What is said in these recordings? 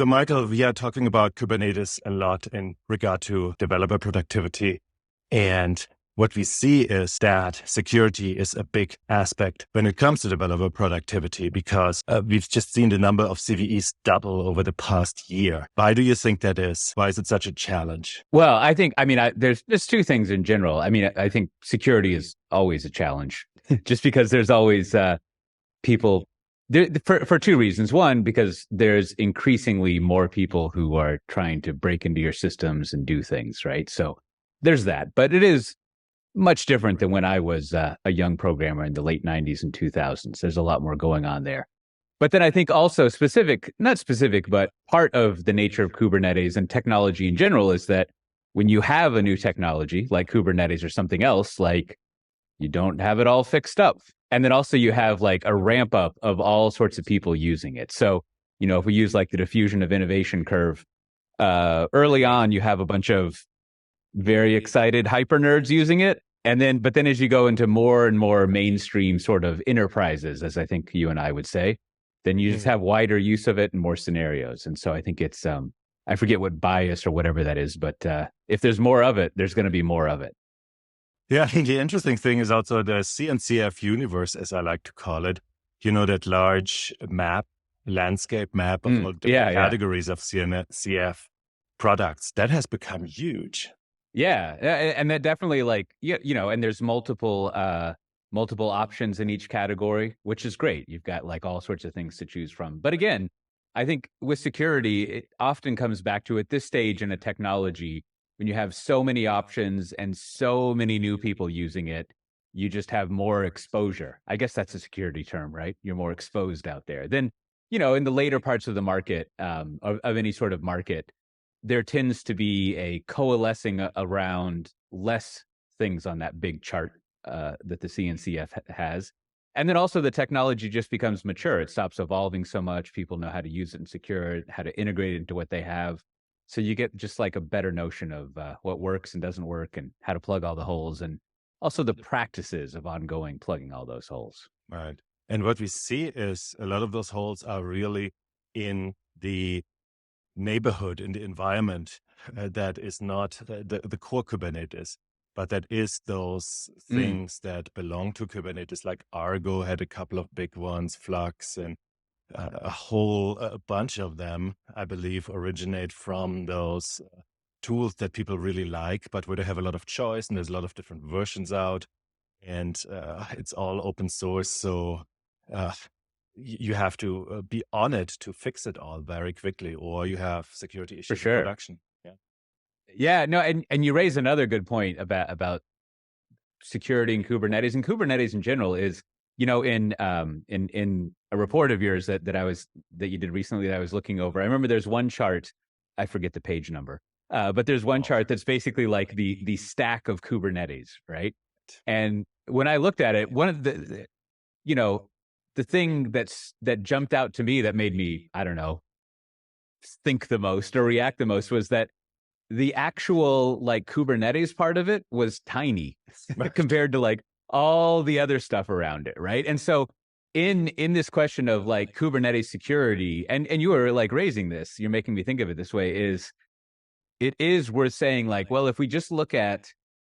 So, Michael, we are talking about Kubernetes a lot in regard to developer productivity. And what we see is that security is a big aspect when it comes to developer productivity because we've just seen the number of CVEs double over the past year. Why do you think that is? Why is it such a challenge? Well, there's two things in general. I think security is always a challenge just because there's always people there for two reasons. One, because there's increasingly more people who are trying to break into your systems and do things, right? So there's that. But it is much different than when I was a young programmer in the late 90s and 2000s. There's a lot more going on there. But then I think also not specific, but part of the nature of Kubernetes and technology in general is that when you have a new technology like Kubernetes or something else, like you don't have it all fixed up. And then also you have like a ramp up of all sorts of people using it. So, if we use like the diffusion of innovation curve, early on, you have a bunch of very excited hyper nerds using it. But then as you go into more and more mainstream sort of enterprises, as I think you and I would say, then you just have wider use of it and more scenarios. And so I think it's, I forget what bias or whatever that is, but if there's more of it, there's going to be more of it. Yeah, I think the interesting thing is also the CNCF universe, as I like to call it. That large landscape map of all different categories of CNCF products. That has become huge. Yeah, and that definitely and there's multiple options in each category, which is great. You've got like all sorts of things to choose from. But again, I think with security, it often comes back to at this stage in a technology, when you have so many options and so many new people using it, you just have more exposure. I guess that's a security term, right? You're more exposed out there. Then, in the later parts of the market, of any sort of market, there tends to be a coalescing around less things on that big chart that the CNCF has. And then also the technology just becomes mature. It stops evolving so much. People know how to use it and secure it, how to integrate it into what they have. So you get just like a better notion of what works and doesn't work and how to plug all the holes and also the practices of ongoing plugging all those holes. Right. And what we see is a lot of those holes are really in the neighborhood, in the environment that is not the core Kubernetes, but that is those things that belong to Kubernetes, like Argo had a couple of big ones, Flux, and a whole bunch of them, I believe, originate from those tools that people really like, but where they have a lot of choice and there's a lot of different versions out, and it's all open source. So you have to be on it to fix it all very quickly, or you have security issues in production. Yeah, no, and you raise another good point about security in Kubernetes, and Kubernetes in general is, in a report of yours that you did recently that I was looking over. I remember there's one chart, I forget the page number, but there's one chart that's basically like the stack of Kubernetes, right? And when I looked at it, one of the thing that jumped out to me that made me, I don't know, think the most or react the most was that the actual like Kubernetes part of it was tiny compared to like all the other stuff around it, right? And so in this question of like Kubernetes security, and you were like raising this, you're making me think of it this way, it is worth saying like, well, if we just look at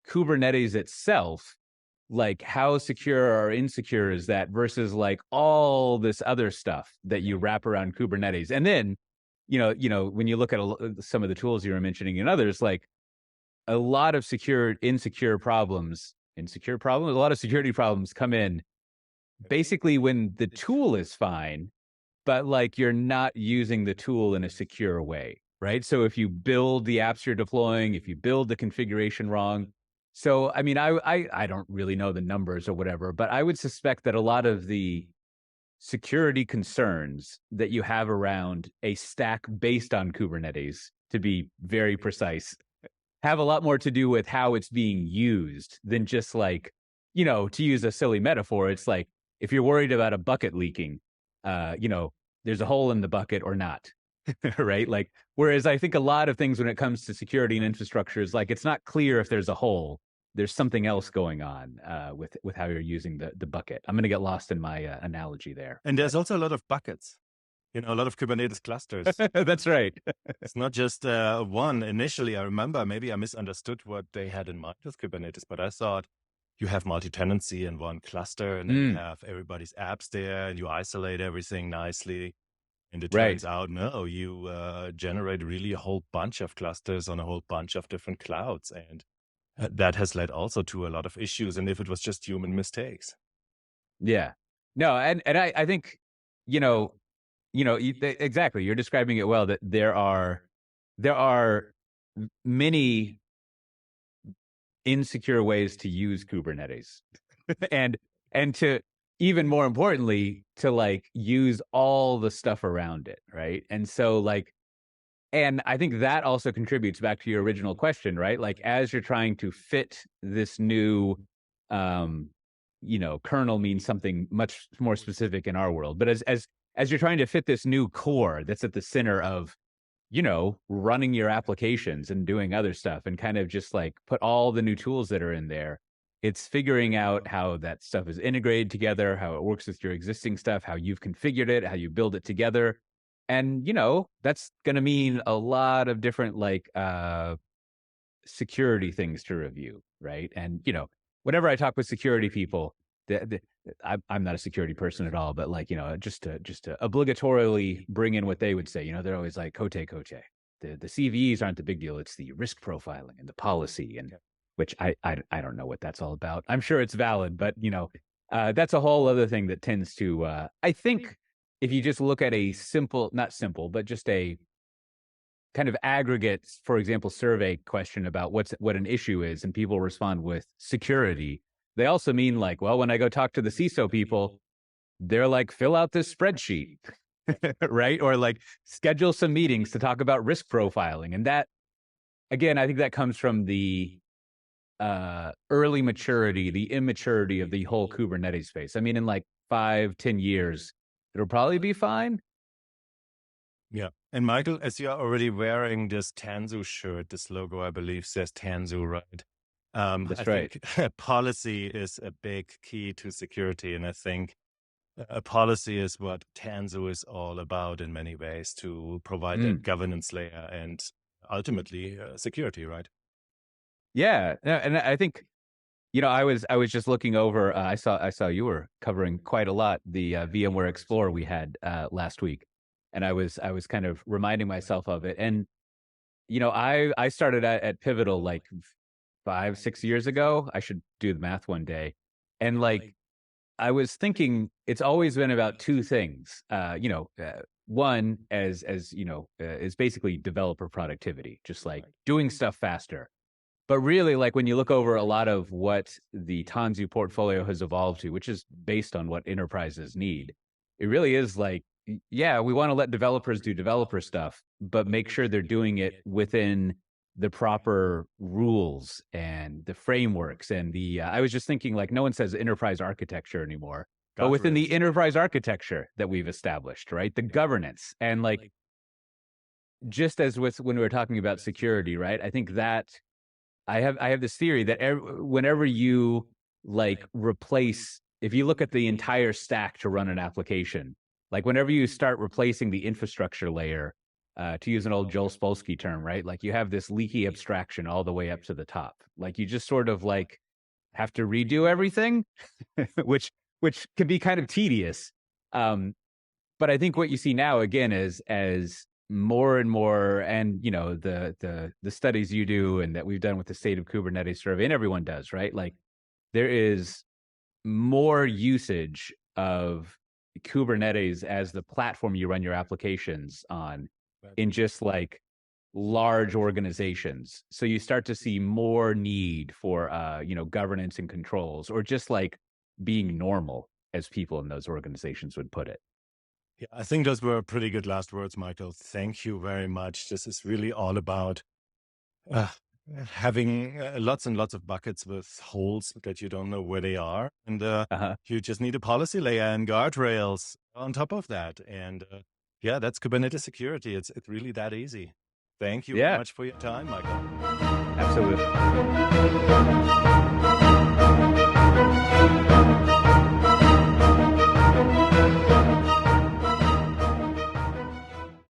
Kubernetes itself, like how secure or insecure is that versus like all this other stuff that you wrap around Kubernetes. And then, when you look at some of the tools you were mentioning and others, like a lot of insecure problems, a lot of security problems come in basically when the tool is fine, but like you're not using the tool in a secure way, right? So if you build the apps you're deploying, if you build the configuration wrong. So, I mean, I don't really know the numbers or whatever, but I would suspect that a lot of the security concerns that you have around a stack based on Kubernetes, to be very precise, have a lot more to do with how it's being used than just like, to use a silly metaphor, it's like if you're worried about a bucket leaking, there's a hole in the bucket or not, right? Like, whereas I think a lot of things when it comes to security and infrastructure is like, it's not clear if there's a hole. There's something else going on with how you're using the bucket. I'm going to get lost in my analogy there. And there's also a lot of buckets. A lot of Kubernetes clusters. That's right. It's not just one. Initially, I remember maybe I misunderstood what they had in mind with Kubernetes, but I thought you have multi-tenancy in one cluster, and then you have everybody's apps there, and you isolate everything nicely. And it Right. turns out, no, you generate really a whole bunch of clusters on a whole bunch of different clouds. And that has led also to a lot of issues. And if it was just human mistakes. Yeah. No, and I think, exactly. You're describing it well, that there are many insecure ways to use Kubernetes. and to, even more importantly, to like use all the stuff around it, right? And so like, and I think that also contributes back to your original question, right? Like as you're trying to fit this new kernel means something much more specific in our world. But as you're trying to fit this new core that's at the center of, running your applications and doing other stuff, and kind of just like put all the new tools that are in there, it's figuring out how that stuff is integrated together, how it works with your existing stuff, how you've configured it, how you build it together. And, that's going to mean a lot of different like security things to review, right? And, whenever I talk with security people, I'm not a security person at all, but like, just to obligatorily bring in what they would say, they're always like, Cote. The CVEs aren't the big deal. It's the risk profiling and the policy, and which I don't know what that's all about. I'm sure it's valid, but that's a whole other thing that tends to I think if you just look at a not simple, but just a kind of aggregate, for example, survey question about what an issue is, and people respond with security, they also mean like, well, when I go talk to the CISO people, they're like, fill out this spreadsheet, right? Or like schedule some meetings to talk about risk profiling. And that, again, I think that comes from the early maturity, the immaturity of the whole Kubernetes space. I mean, in like 5-10 years, it'll probably be fine. Yeah. And Michael, as you are already wearing this Tanzu shirt, this logo, I believe, says Tanzu, right? That's I right. think policy is a big key to security. And I think a policy is what Tanzu is all about in many ways, to provide that governance layer and ultimately security, right? Yeah. And I think, I was just looking over. I saw you were covering quite a lot the VMware Explorer we had last week, and I was kind of reminding myself of it. And I started at Pivotal like 5-6 years ago. I should do the math one day, and like I was thinking, it's always been about two things. One as is basically developer productivity, just like doing stuff faster. But really, like when you look over a lot of what the Tanzu portfolio has evolved to, which is based on what enterprises need, it really is like, yeah, we want to let developers do developer stuff, but make sure they're doing it within the proper rules and the frameworks. And I was just thinking, like, no one says enterprise architecture anymore, but within the enterprise architecture that we've established, right? The governance. And like, just as with when we were talking about security, right? I think that I have this theory that whenever you like replace, if you look at the entire stack to run an application, like whenever you start replacing the infrastructure layer, to use an old Joel Spolsky term, right? Like you have this leaky abstraction all the way up to the top. Like you just sort of like have to redo everything, which can be kind of tedious. But I think what you see now again is as more and more, and the studies you do and that we've done with the State of Kubernetes survey, and everyone does, right? Like there is more usage of Kubernetes as the platform you run your applications on in just like large organizations. So you start to see more need for governance and controls, or just like being normal, as people in those organizations would put it. Yeah, I think those were pretty good last words, Michael. Thank you very much. This is really all about having lots and lots of buckets with holes that you don't know where they are. And you just need a policy layer and guardrails on top of that. And yeah, that's Kubernetes security. It's really that easy. Thank you very much for your time, Michael. Absolutely.